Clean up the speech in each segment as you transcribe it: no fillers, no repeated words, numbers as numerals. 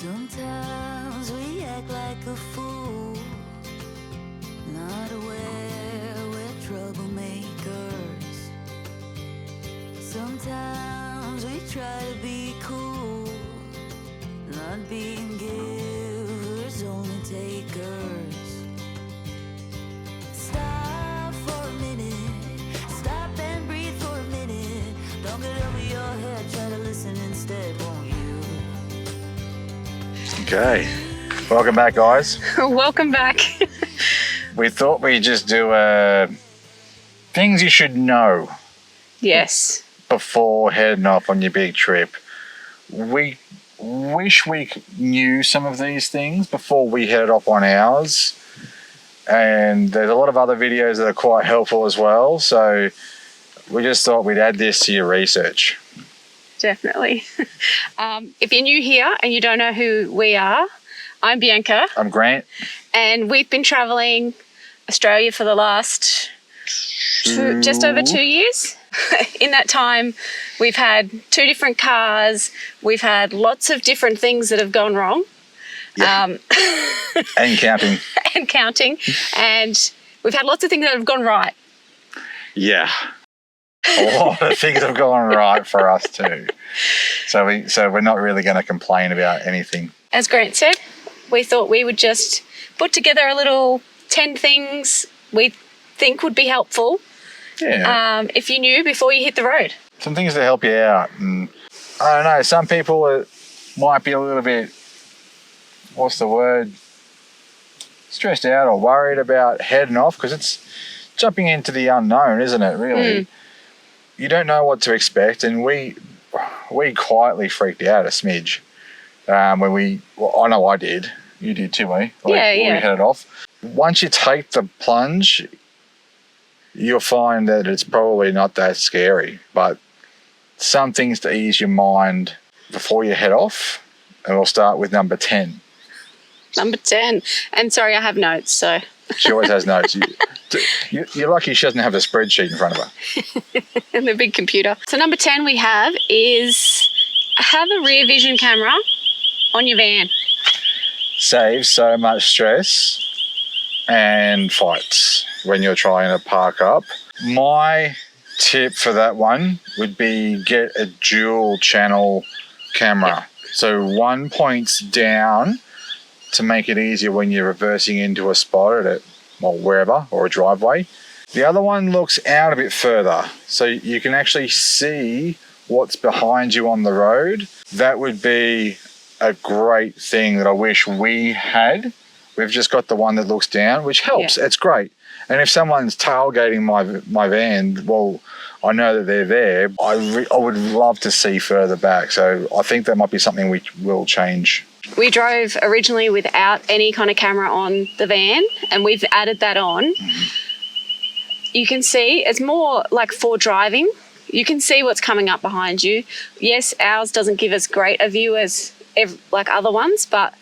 Sometimes we act like a fool, not aware we're troublemakers. Sometimes we try to be cool, not being givers, only takers. Stop for a minute, stop and breathe for a minute. Don't get over your head, try to listen instead, won't you? Okay, welcome back, guys. Welcome back. We thought we'd just do things you should know Yes. before heading off on your big trip. We wish we knew some of these things before we headed off on ours, and there's a lot of other videos that are quite helpful as well, so we just thought we'd add this to your research. Definitely. If you're new here and you don't know who we are, I'm Bianca. I'm Grant. And we've been travelling Australia for the last just over 2 years. In that time, we've had 2 different cars. We've had lots of different things that have gone wrong. Yeah. And counting. And counting. And we've had lots of things that have gone right. Yeah. A lot of things have gone right for us too. So we're not really going to complain about anything. As Grant said, we thought we would just put together a little 10 things we think would be helpful. Yeah. If you knew before you hit the road. Some things to help you out. And I don't know, some people might be a little bit, what's the word, stressed out or worried about heading off, because it's jumping into the unknown, isn't it, really? You don't know what to expect, and we quietly freaked out a smidge when I know I did. You did too, eh? When we headed off. Once you take the plunge, you'll find that it's probably not that scary, but some things to ease your mind before you head off, and we'll start with number 10. Number 10. And sorry, I have notes, so. She always has notes. You're lucky she doesn't have a spreadsheet in front of her. And the big computer. So number 10 we have is have a rear vision camera on your van. Saves so much stress and fights when you're trying to park up. My tip for that one would be get a dual channel camera. So one points down to make it easier when you're reversing into a spot or wherever, or a driveway. The other one looks out a bit further, so you can actually see what's behind you on the road. That would be a great thing that I wish we had. We've just got the one that looks down, which helps. Yeah. It's great. And if someone's tailgating my van, well, I know that they're there. I would love to see further back. So I think that might be something we will change. We drove originally without any kind of camera on the van, and we've added that on. You can see it's more like for driving. You can see what's coming up behind you. Yes, ours doesn't give as great a view as like other ones, but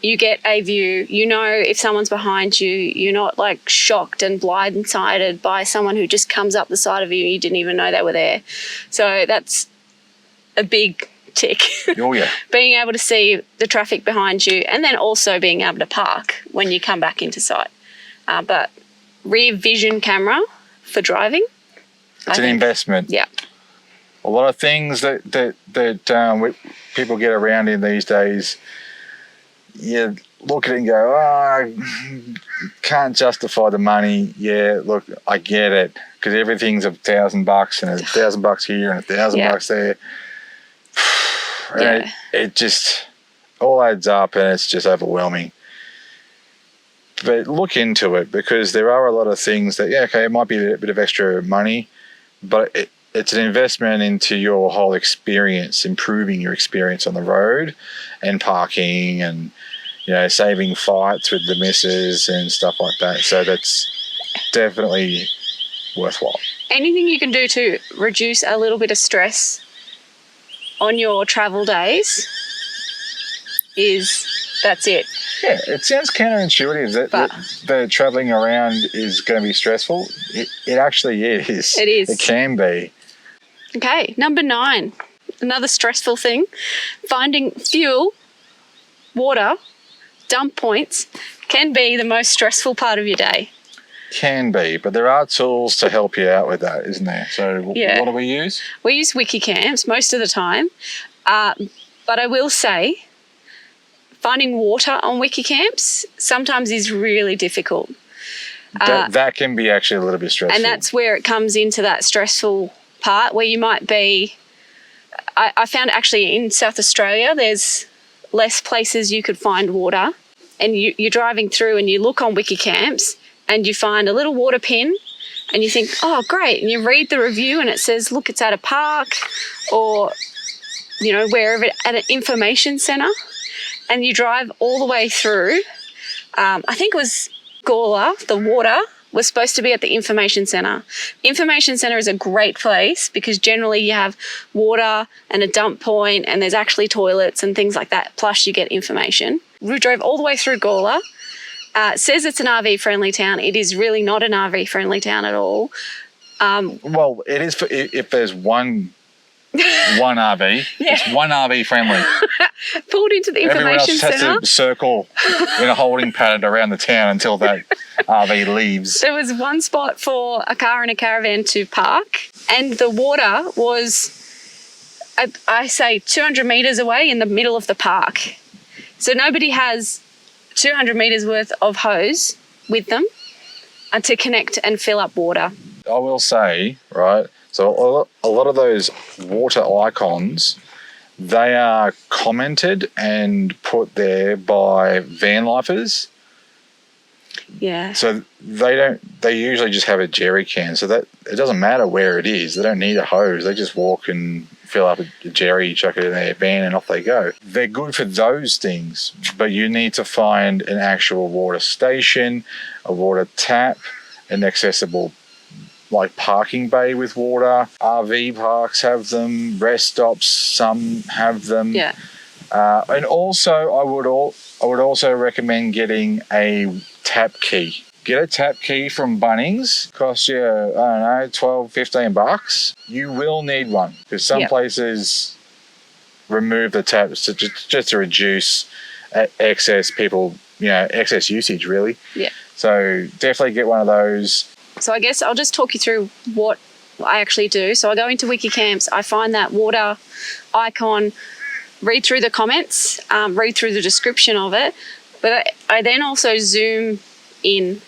you get a view. You know if someone's behind you. You're not like shocked and blindsided by someone who just comes up the side of you and you didn't even know they were there. So that's a big tick. Oh yeah. Being able to see the traffic behind you, and then also being able to park when you come back into sight. But rear vision camera for driving. It's an investment. Yeah. A lot of things that people get around in these days, you look at it and go, I can't justify the money. Yeah, look, I get it, because everything's $1,000 and $1,000 here and $1,000 there. And it just all adds up, and it's just overwhelming. But look into it, because there are a lot of things that, it might be a bit of extra money, but it's an investment into your whole experience, improving your experience on the road and parking, and saving fights with the missus and stuff like that. So that's definitely worthwhile. Anything you can do to reduce a little bit of stress on your travel days that's it. Yeah, it sounds counterintuitive that travelling around is going to be stressful. It actually is. It is. It can be. Okay, number 9. Another stressful thing, finding fuel water, dump points can be the most stressful part of your day. Can be, but there are tools to help you out with that, isn't there? So Yeah. what do we use? We use Wikicamps most of the time, but I will say finding water on Wikicamps sometimes is really difficult. That can be actually a little bit stressful. And that's where it comes into that stressful part where you might be... I found actually in South Australia there's less places you could find water, and you're driving through and you look on Wikicamps and you find a little water pin and you think, oh, great, and you read the review and it says, look, it's at a park or, you know, wherever, at an information centre, and you drive all the way through. I think it was Gawler, the water was supposed to be at the information centre. Information centre is a great place because generally you have water and a dump point and there's actually toilets and things like that, plus you get information. We drove all the way through Gawler. It says it's an RV-friendly town. It is really not an RV-friendly town at all. Well, it is for if there's one RV. Yeah. It's one RV friendly. Pulled into the information centre. Everyone else has to circle in a holding pattern around the town until that RV leaves. There was one spot for a car and a caravan to park, and the water was, I say, 200 metres away in the middle of the park. So nobody has 200 metres worth of hose with them to connect and fill up water. I will say, right, so a lot of those water icons, they are commented and put there by van lifers. Yeah. So they usually just have a jerry can, so that it doesn't matter where it is. They don't need a hose. They just walk and fill up a jerry, chuck it in their van, and off they go. They're good for those things, but you need to find an actual water station, a water tap, an accessible like parking bay with water. RV parks have them, rest stops, some have them. Yeah. And also I would also recommend getting a tap key. Get a tap key from Bunnings. Costs you, I don't know, $12-15. You will need one because some places remove the taps just to reduce excess excess usage really. Yeah. So definitely get one of those. So I guess I'll just talk you through what I actually do. So I go into Wikicamps, I find that water icon, read through the comments, read through the description of it, but I then also zoom in.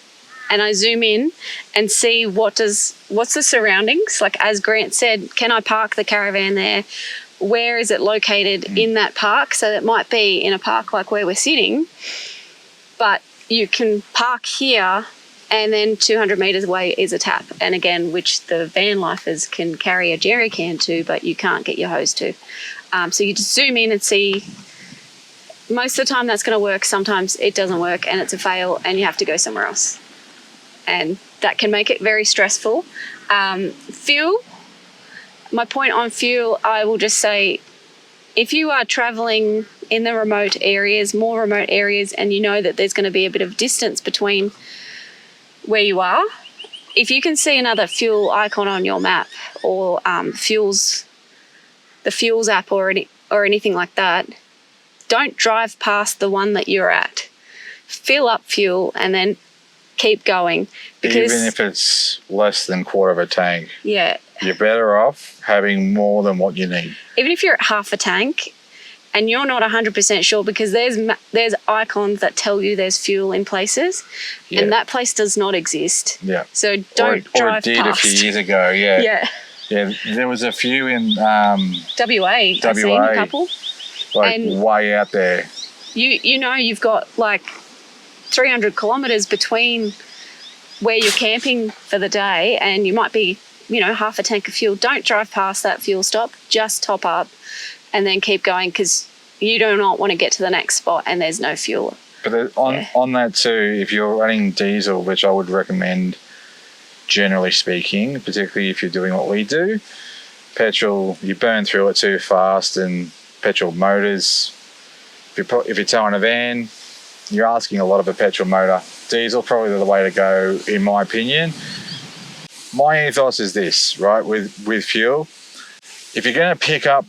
And I zoom in and see what's the surroundings. Like as Grant said, can I park the caravan there? Where is it located in that park? So it might be in a park like where we're sitting, but you can park here and then 200 metres away is a tap. And again, which the van lifers can carry a jerry can to, but you can't get your hose to. So you just zoom in and see. Most of the time that's going to work. Sometimes it doesn't work and it's a fail and you have to go somewhere else. And that can make it very stressful. Fuel, my point on fuel, I will just say, if you are traveling in the more remote areas, and you know that there's going to be a bit of distance between where you are, if you can see another fuel icon on your map or the fuels app or anything like that, don't drive past the one that you're at. Fill up fuel and then keep going, because even if it's less than quarter of a tank, you're better off having more than what you need. Even if you're at half a tank and you're not 100% sure, because there's icons that tell you there's fuel in places, and that place does not exist. Yeah. So don't drive past. Or it did a few years ago. Yeah. Yeah. There was a few in WA. I've seen a couple. And way out there. You've got like 300 kilometres between where you're camping for the day, and you might be, half a tank of fuel. Don't drive past that fuel stop. Just top up and then keep going, because you do not want to get to the next spot and there's no fuel. But on that too, if you're running diesel, which I would recommend generally speaking, particularly if you're doing what we do, petrol, you burn through it too fast, and petrol motors, if you're towing a van, you're asking a lot of a petrol motor. Diesel probably the way to go, in my opinion. My ethos is this, right, with fuel. If you're going to pick up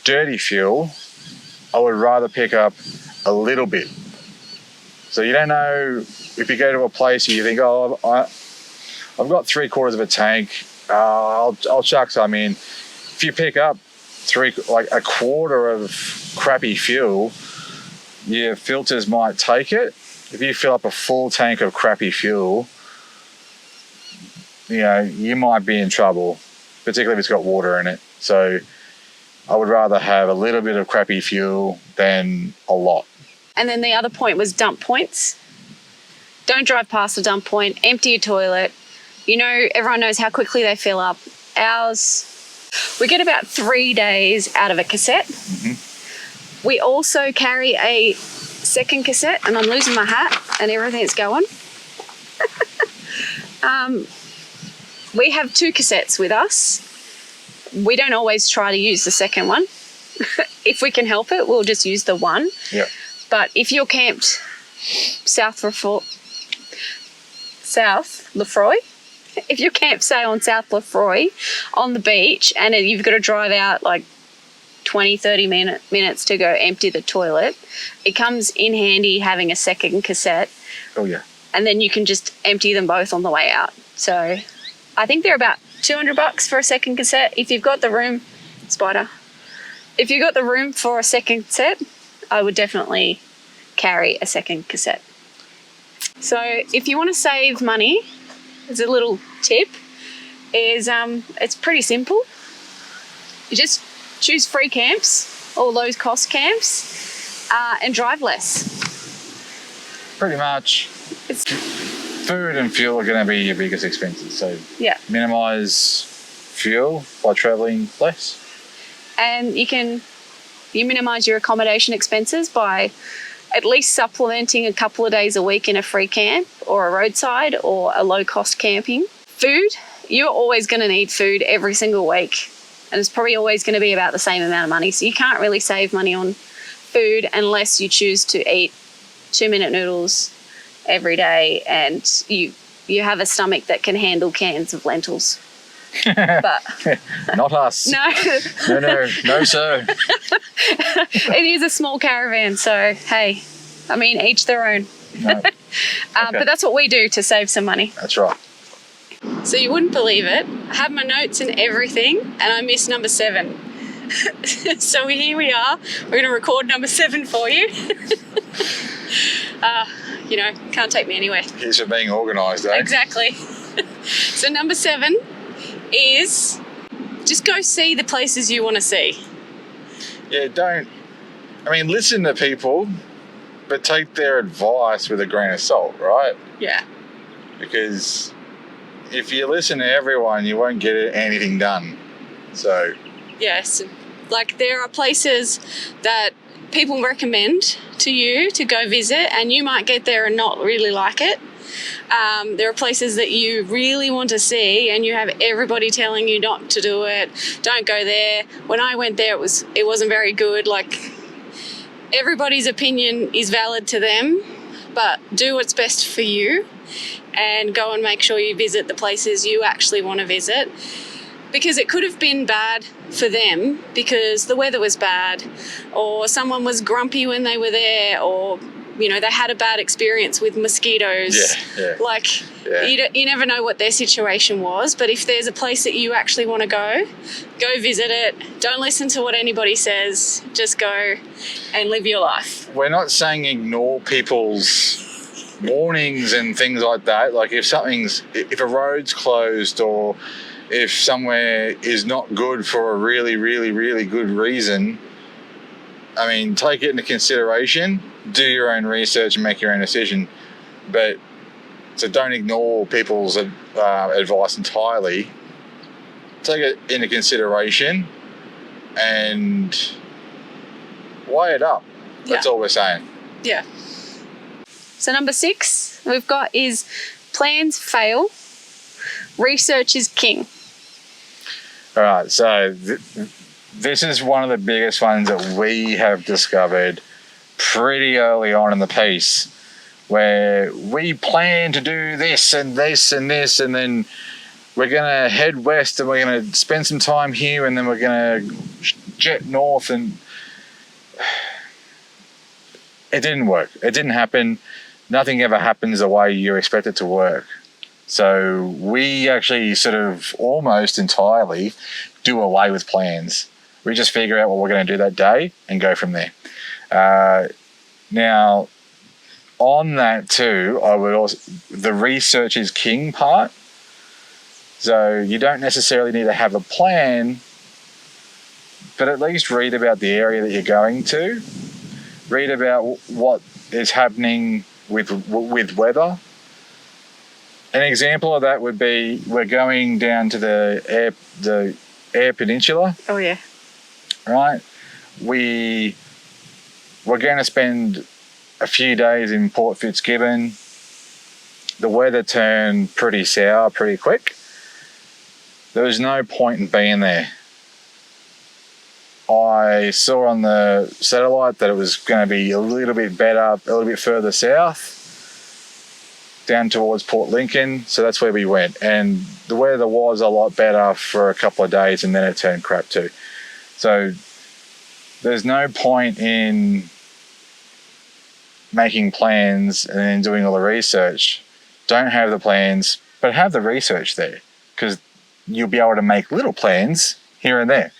dirty fuel, I would rather pick up a a little bit. So you don't know if you go to a place and you think, oh, I've got 3/4 of a tank, I'll chuck some in. If you pick up a quarter of crappy fuel, your filters might take it. If you fill up a full tank of crappy fuel, you might be in trouble, particularly if it's got water in it. So I would rather have a little bit of crappy fuel than a lot. And then the other point was dump points. Don't drive past a dump point. Empty your toilet. Everyone knows how quickly they fill up. Ours, we get about 3 days out of a cassette. Mm-hmm. We also carry a second cassette, and I'm losing my hat and everything's going. We have 2 cassettes with us. We don't always try to use the second one. If we can help it, we'll just use the one. Yeah. But if you're camped South Lefroy, if you're camped, say, on South Lefroy on the beach, and you've got to drive out like 20, 30 minutes to go empty the toilet, it comes in handy having a second cassette. Oh, yeah. And then you can just empty them both on the way out. So I think they're about $200 for a second cassette. If you've got the room, if you've got the room for a second cassette, I would definitely carry a second cassette. So if you want to save money, as a little tip, is it's pretty simple. You just choose free camps or low cost camps and drive less. Pretty much. Food and fuel are going to be your biggest expenses. So minimise fuel by travelling less. And you minimise your accommodation expenses by at least supplementing a couple of days a week in a free camp or a roadside or a low-cost camping. Food, you're always going to need food every single week, and it's probably always going to be about the same amount of money. So you can't really save money on food unless you choose to eat 2-minute noodles every day and you have a stomach that can handle cans of lentils. But not us. No, sir. It is a small caravan, so hey, I mean, each their own. No. Okay. But that's what we do to save some money. That's right. So you wouldn't believe it, I have my notes and everything, and I missed number 7. So here we are. We're going to record number 7 for you. Can't take me anywhere. Here's for being organised, eh? Exactly. So number 7 is just go see the places you want to see. Yeah, listen to people, but take their advice with a grain of salt, right? Yeah. Because if you listen to everyone, you won't get anything done. So. Yes. Like, there are places that people recommend to you to go visit, and you might get there and not really like it. There are places that you really want to see and you have everybody telling you not to do it. Don't go there. When I went there, it wasn't very good. Like, everybody's opinion is valid to them, but do what's best for you and go and make sure you visit the places you actually want to visit, because it could have been bad for them because the weather was bad, or someone was grumpy when they were there, or they had a bad experience with mosquitoes. Yeah. You never know what their situation was. But if there's a place that you actually want to go visit it. Don't listen to what anybody says. Just go and live your life. We're not saying ignore people's warnings and things like that. Like, if a road's closed, or if somewhere is not good for a really, really, really good reason, take it into consideration. Do your own research and make your own decision. So don't ignore people's advice entirely. Take it into consideration and weigh it up. That's all we're saying. Yeah. So number 6 we've got is plans fail, research is king. All right, so this is one of the biggest ones that we have discovered pretty early on in the piece, where we plan to do this and this and this, and then we're going to head west and we're going to spend some time here, and then we're going to jet north. And it didn't work. It didn't happen. Nothing ever happens the way you expect it to work. So we actually sort of almost entirely do away with plans. We just figure out what we're going to do that day and go from there. Now, on that too, I would also, the research is king part. So you don't necessarily need to have a plan, but at least read about the area that you're going to. Read about what is happening with weather. An example of that would be we're going down to the Eyre Peninsula. Oh yeah. Right. We're going to spend a few days in Port Fitzgibbon. The weather turned pretty sour pretty quick. There was no point in being there. I saw on the satellite that it was going to be a little bit better, a little bit further south, down towards Port Lincoln. So that's where we went. And the weather was a lot better for a couple of days, and then it turned crap too. So there's no point in making plans and then doing all the research. Don't have the plans, but have the research there, because you'll be able to make little plans here and there.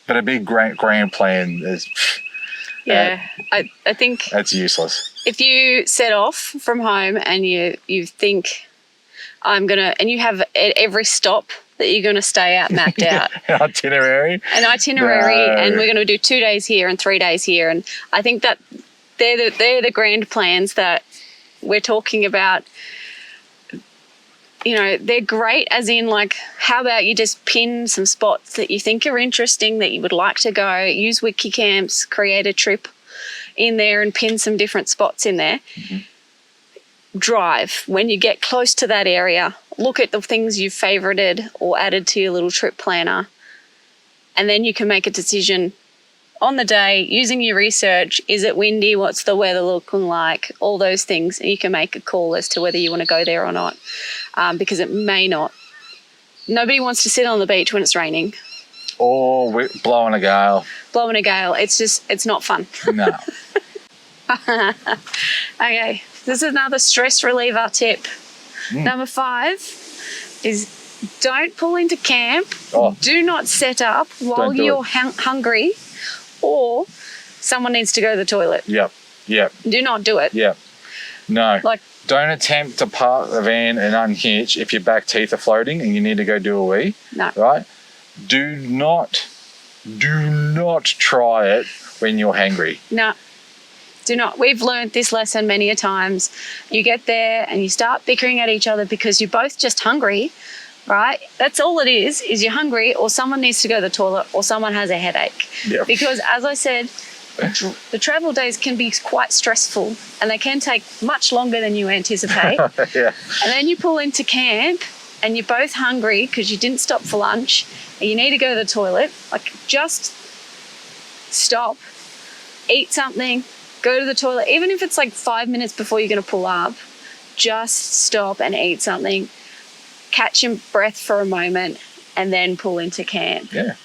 But a big grand plan is... Yeah, I think... That's useless. If you set off from home and you think, I'm going to... And you have at every stop that you're going to stay out mapped out. An itinerary. No. And we're going to do 2 days here and 3 days here. And I think that they're the grand plans that we're talking about. You know, they're great, as in, like, how about you just pin some spots that you think are interesting, that you would like to go, use Wikicamps, create a trip in there and pin some different spots in there. Mm-hmm. Drive. When you get close to that area, look at the things you've favorited or added to your little trip planner, and then you can make a decision on the day using your research. Is it windy? What's the weather looking like? All those things. And you can make a call as to whether you want to go there or not, because it may not. Nobody wants to sit on the beach when it's raining. Or blowing a gale. Blowing a gale. It's not fun. No. Okay. This is another stress reliever tip. Number 5 is don't pull into camp. Oh. Do not set up while you're hungry, or someone needs to go to the toilet. Yep. Do not do it. Yep. No. Like, don't attempt to park the van and unhitch if your back teeth are floating and you need to go do a wee. No. Right? Do not try it when you're hangry. No. Do not. We've learned this lesson many a times. You get there and you start bickering at each other because you're both just hungry, right? That's all it is you're hungry, or someone needs to go to the toilet, or someone has a headache. Yep. Because, as I said, the travel days can be quite stressful and they can take much longer than you anticipate. Yeah. And then you pull into camp and you're both hungry because you didn't stop for lunch and you need to go to the toilet. Like, just stop, eat something, go to the toilet. Even if it's like 5 minutes before you're going to pull up, just stop and eat something, catch your breath for a moment, and then pull into camp. Yeah.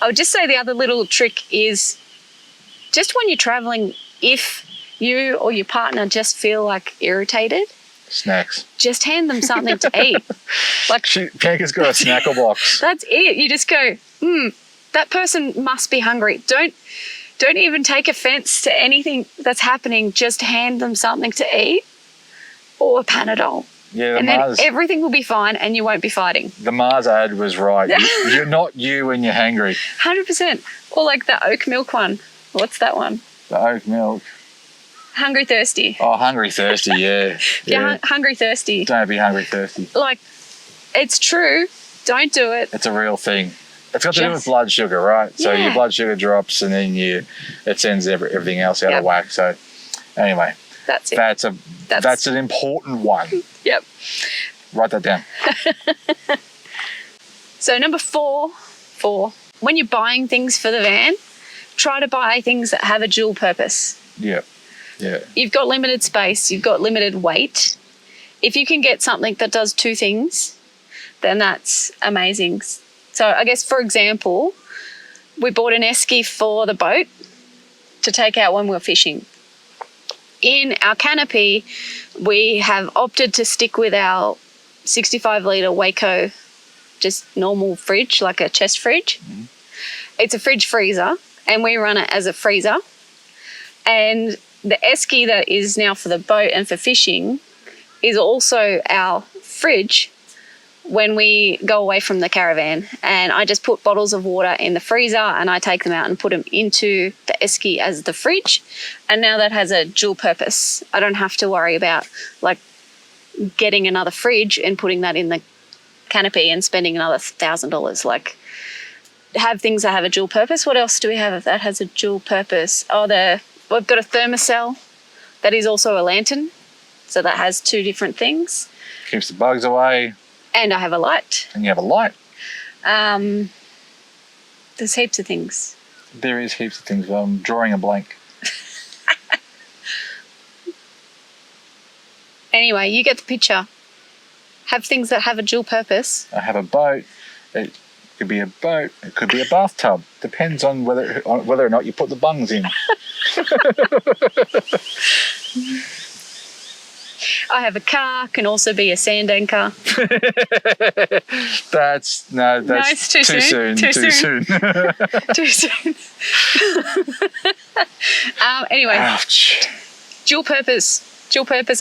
I would just say the other little trick is, just when you're traveling, if you or your partner just feel like irritated, snacks. Just hand them something to eat. Like, Bianca's got a snackle box. That's it. You just go, that person must be hungry. Don't even take offense to anything that's happening. Just hand them something to eat, or a Panadol. Yeah, and then everything will be fine and you won't be fighting. The Mars ad was right. You're not you when you're hangry. 100%. Or like the oat milk one. What's that one? The oat milk. Hungry thirsty. Oh, hungry thirsty, yeah. Yeah. Hungry thirsty. Don't be hungry thirsty. Like, it's true. Don't do it. It's a real thing. It's got to do with blood sugar, right? So your blood sugar drops and then it sends everything else out of whack. So anyway, that's it. That's an important one. Yep. Write that down. So number 4, when you're buying things for the van, try to buy things that have a dual purpose. Yeah. You've got limited space, you've got limited weight. If you can get something that does 2 things, then that's amazing. So I guess, for example, we bought an esky for the boat to take out when we're fishing. In our canopy, we have opted to stick with our 65-litre Waco, just normal fridge, like a chest fridge. It's a fridge freezer, and we run it as a freezer. And the esky that is now for the boat and for fishing is also our fridge when we go away from the caravan. And I just put bottles of water in the freezer and I take them out and put them into the esky as the fridge. And now that has a dual purpose. I don't have to worry about like getting another fridge and putting that in the canopy and spending another $1,000. Like, have things that have a dual purpose. What else do we have that has a dual purpose? We've got a thermocell that is also a lantern. So that has two different things. Keeps the bugs away. And I have a light. And you have a light. There's heaps of things. There is heaps of things. I'm drawing a blank. Anyway, you get the picture. Have things that have a dual purpose. I have a boat. It could be a boat. It could be a bathtub. Depends on whether or not you put the bungs in. I have a car, can also be a sand anchor. That's it's too soon. Too soon. Too soon. Anyway, ouch. Dual purpose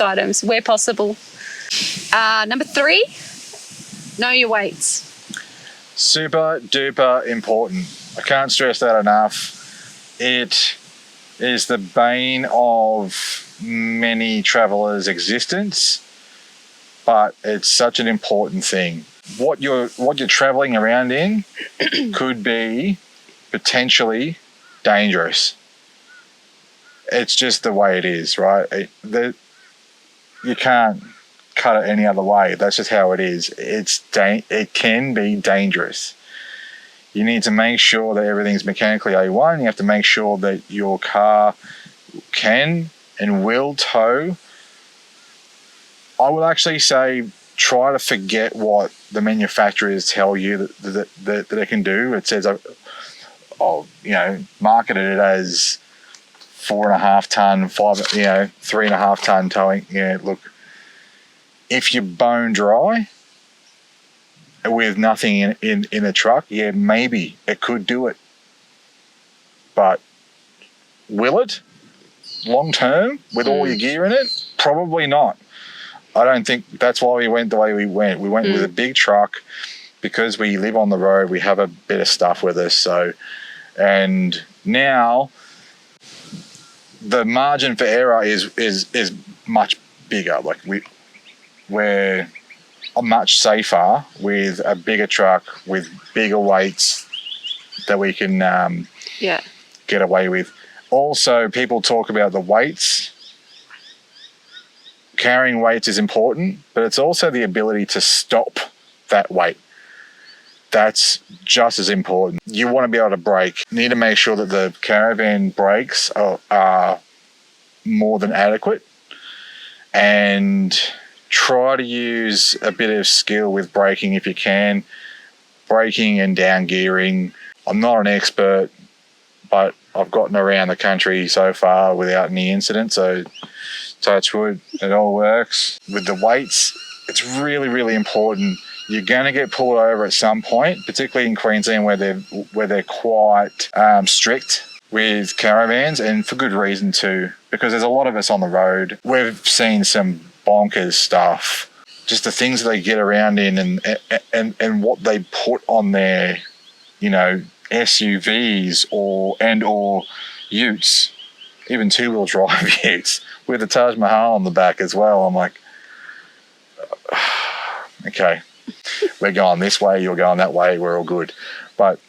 items where possible. Number 3, know your weights. Super duper important. I can't stress that enough. It is the bane of many travelers' existence, but it's such an important thing. What you're traveling around in could be potentially dangerous. It's just the way it is, right? You can't cut it any other way. That's just how it is. It can be dangerous. You need to make sure that everything's mechanically A1. You have to make sure that your car can and will tow. I would actually say try to forget what the manufacturers tell you that they can do. It says, marketed it as 4.5 ton, 3.5 ton towing. Yeah, look, if you're bone dry with nothing in the truck, yeah, maybe it could do it. But will it? Long term with all your gear in it? Probably not. I don't think that's why we went the way we went. We went with a big truck because we live on the road. We have a bit of stuff with us. So, and now the margin for error is much bigger. Like we're much safer with a bigger truck with bigger weights that we can get away with. Also, people talk about the weights. Carrying weights is important, but it's also the ability to stop that weight. That's just as important. You want to be able to brake. You need to make sure that the caravan brakes are more than adequate, and try to use a bit of skill with braking if you can. Braking and down gearing. I'm not an expert, but I've gotten around the country so far without any incident, so touch wood, it all works. With the weights, it's really, really important. You're going to get pulled over at some point, particularly in Queensland where they're quite strict with caravans, and for good reason too, because there's a lot of us on the road. We've seen some bonkers stuff, just the things that they get around in and what they put on their, SUVs or utes, even 2-wheel drive utes with the Taj Mahal on the back as well. I'm like, okay, we're going this way, you're going that way, we're all good. But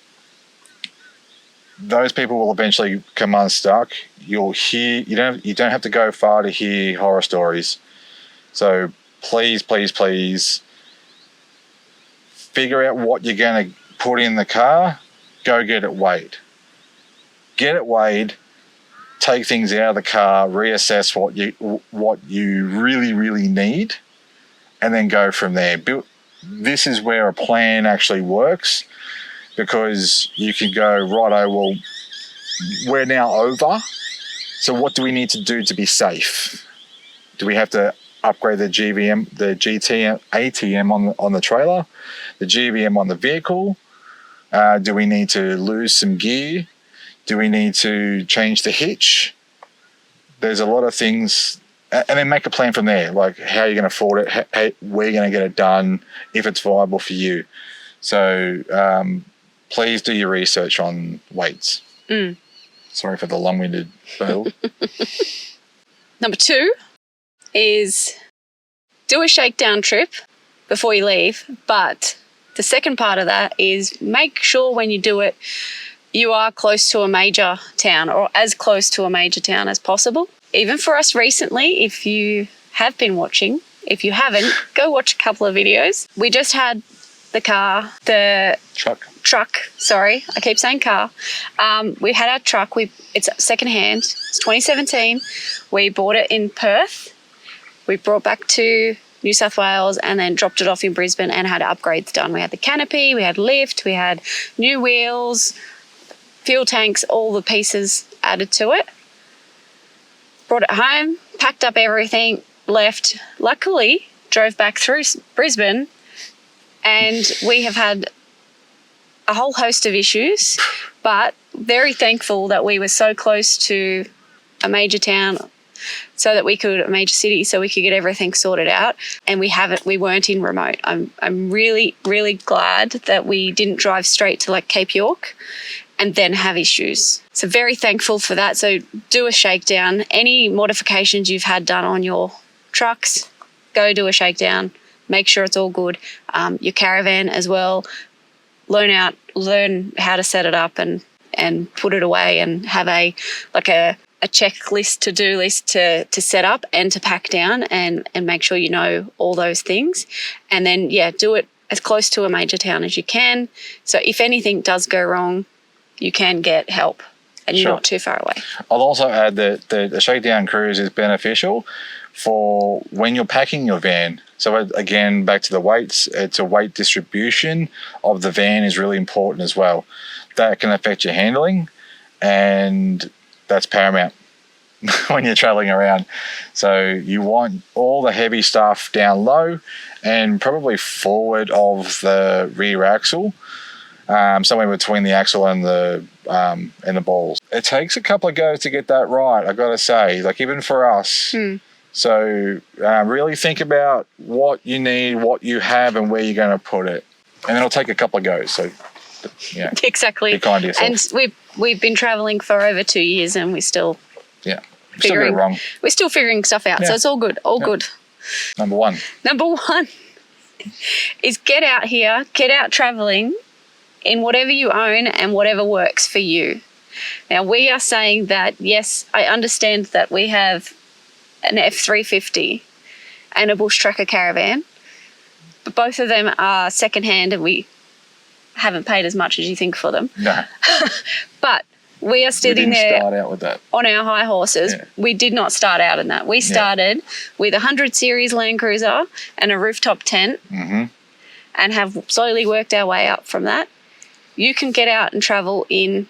those people will eventually come unstuck. You'll hear, you don't have to go far to hear horror stories. So please, please, please figure out what you're going to put in the car. Go get it weighed. Get it weighed. Take things out of the car. Reassess what you really, really need, and then go from there. This is where a plan actually works, because you can go, righto, well, we're now over So what do we need to do to be safe? Do we have to upgrade the GVM, the GT ATM on the trailer, the GVM on the vehicle? Do we need to lose some gear? Do we need to change the hitch? There's a lot of things, and then make a plan from there, like how you're going to afford it, how we're going to get it done, if it's viable for you. So please do your research on weights. Sorry for the long-winded build. Number 2 is do a shakedown trip before you leave, but the second part of that is make sure when you do it, you are close to a major town or as close to a major town as possible. Even for us recently, if you have been watching, if you haven't, go watch a couple of videos. We just had the truck, sorry, I keep saying car. We had our truck, it's secondhand, it's 2017. We bought it in Perth. We brought back to New South Wales and then dropped it off in Brisbane and had upgrades done. We had the canopy, we had lift, we had new wheels, fuel tanks, all the pieces added to it. Brought it home, packed up everything, left. Luckily, drove back through Brisbane, and we have had a whole host of issues, but very thankful that we were so close to a major town, a major city, so we could get everything sorted out. And we weren't in remote. I'm really, really glad that we didn't drive straight to like Cape York and then have issues. So very thankful for that. So do a shakedown. Any modifications you've had done on your trucks, go do a shakedown. Make sure it's all good. Your caravan as well. Learn how to set it up and put it away and have a checklist, to-do list to set up and to pack down and make sure you know all those things. And then, do it as close to a major town as you can. So if anything does go wrong, you can get help and you're not too far away. I'll also add that the shakedown cruise is beneficial for when you're packing your van. So again, back to the weights, it's a weight distribution of the van is really important as well. That can affect your handling, and that's paramount when you're traveling around. So you want all the heavy stuff down low and probably forward of the rear axle, somewhere between the axle and the balls. It takes a couple of goes to get that right, I've got to say, like even for us. So really think about what you need, what you have, and where you're going to put it. And it'll take a couple of goes. So, yeah. Exactly. Be kind to yourself. And we've been traveling for over 2 years and we're still still get it wrong. We're still figuring stuff out. So it's all good. All good. Number 1 is get out here, get out traveling in whatever you own and whatever works for you. Now, we are saying that, yes, I understand that we have an F350 and a Bushtracker caravan, but both of them are secondhand and we haven't paid as much as you think for them. No. But we are sitting there start out with that. On our high horses. Yeah. We did not start out in that. We started with a 100 series Land Cruiser and a rooftop tent and have slowly worked our way up from that. You can get out and travel in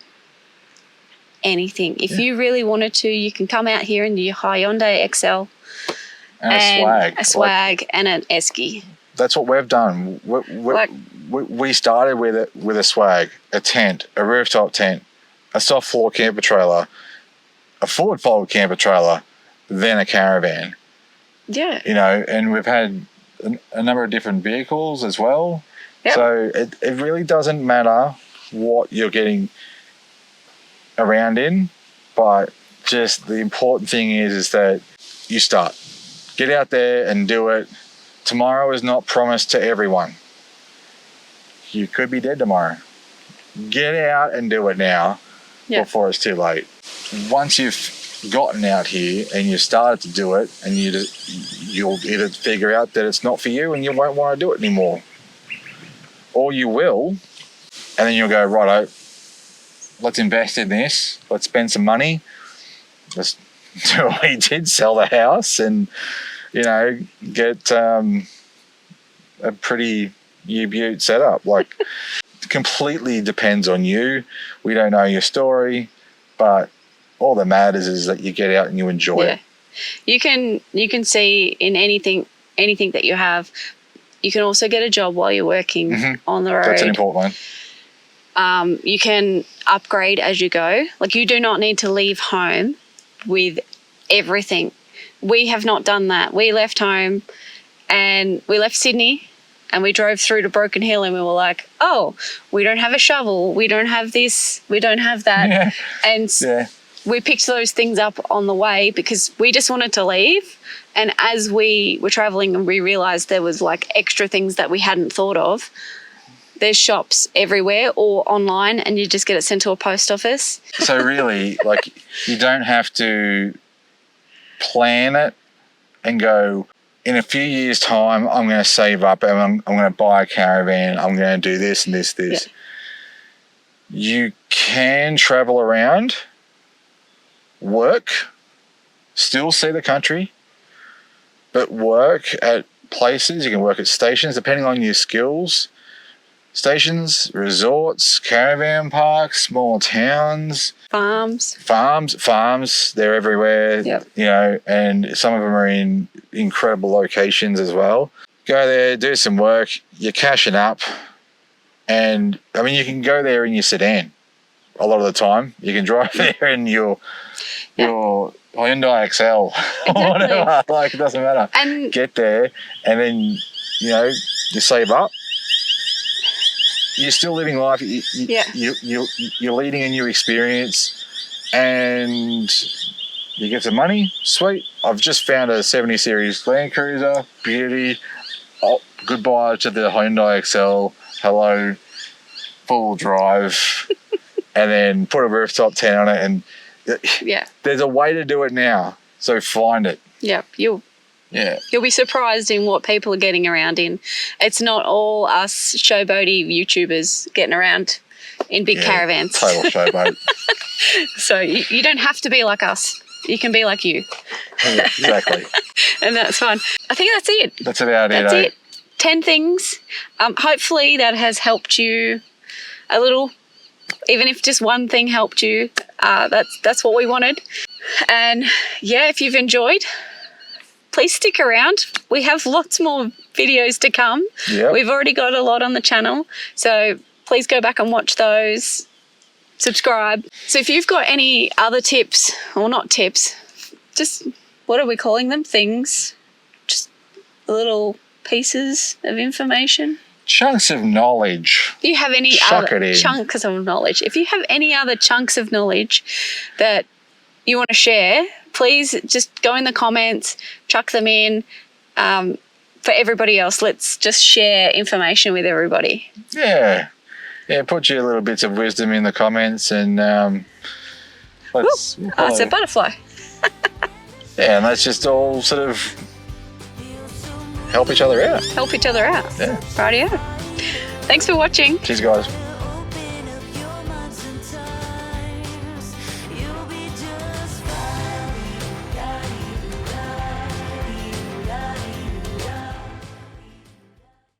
anything. If you really wanted to, you can come out here in your Hyundai XL and a swag and an esky. That's what we've done. We started with a swag, a tent, a rooftop tent, a soft floor camper trailer, a forward fold camper trailer, then a caravan. Yeah. And we've had a number of different vehicles as well. Yep. So it really doesn't matter what you're getting around in, but just the important thing is that you start. Get out there and do it. Tomorrow is not promised to everyone. You could be dead tomorrow. Get out and do it now before it's too late. Once you've gotten out here and you've started to do it, and you'll either figure out that it's not for you and you won't want to do it anymore, or you will, and then you'll go, righto, let's invest in this, let's spend some money, let's do what we did, sell the house and get a pretty U-Butte setup. Like, completely depends on you. We don't know your story, but all that matters is that you get out and you enjoy it. You can see in anything that you have. You can also get a job while you're working on the road. That's an important one. You can upgrade as you go. Like, you do not need to leave home with everything. We have not done that. We left home and we left Sydney and we drove through to Broken Hill and we were like, oh, we don't have a shovel. We don't have this. We don't have that. Yeah. And we picked those things up on the way because we just wanted to leave. And as we were traveling and we realized there was like extra things that we hadn't thought of, there's shops everywhere or online and you just get it sent to a post office. So really, like, you don't have to plan it and go, in a few years' time, I'm going to save up and I'm going to buy a caravan. I'm going to do this and this. Yeah. You can travel around, work, still see the country, but work at places. You can work at stations depending on your skills. Stations, resorts, caravan parks, small towns. Farms, they're everywhere. Yep. You know, and some of them are in incredible locations as well. Go there, do some work, you're cashing up. And, I mean, you can go there in your sedan a lot of the time. You can drive there in your Hyundai XL or whatever. Like, it doesn't matter. And get there and then, you know, you save up. You're still living life. You're leading a new experience and you get some money. Sweet. I've just found a 70 series Land Cruiser. Beauty. Oh, goodbye to the Hyundai XL. Hello. Full drive. And then put a rooftop tent on it. And there's a way to do it now. So find it. Yeah. You'll be surprised in what people are getting around in. It's not all us showboaty YouTubers getting around in big caravans. Total showboat. So you don't have to be like us. You can be like you. Yeah, exactly. And that's fine. I think that's it. That's about it. That's it. 10 things. Hopefully that has helped you a little. Even if just one thing helped you, that's what we wanted. And if you've enjoyed, please stick around. We have lots more videos to come. Yep. We've already got a lot on the channel. So please go back and watch those. Subscribe. So if you've got any other tips, or not tips, just, what are we calling them? Things. Just little pieces of information. Chunks of knowledge. If you have any other chunks of knowledge, if you have any other chunks of knowledge that you want to share, please just go in the comments, chuck them in. For everybody else, let's just share information with everybody. Yeah, put your little bits of wisdom in the comments and let's... it's a butterfly. And let's just all sort of help each other out. Yeah. Rightio. Thanks for watching. Cheers, guys.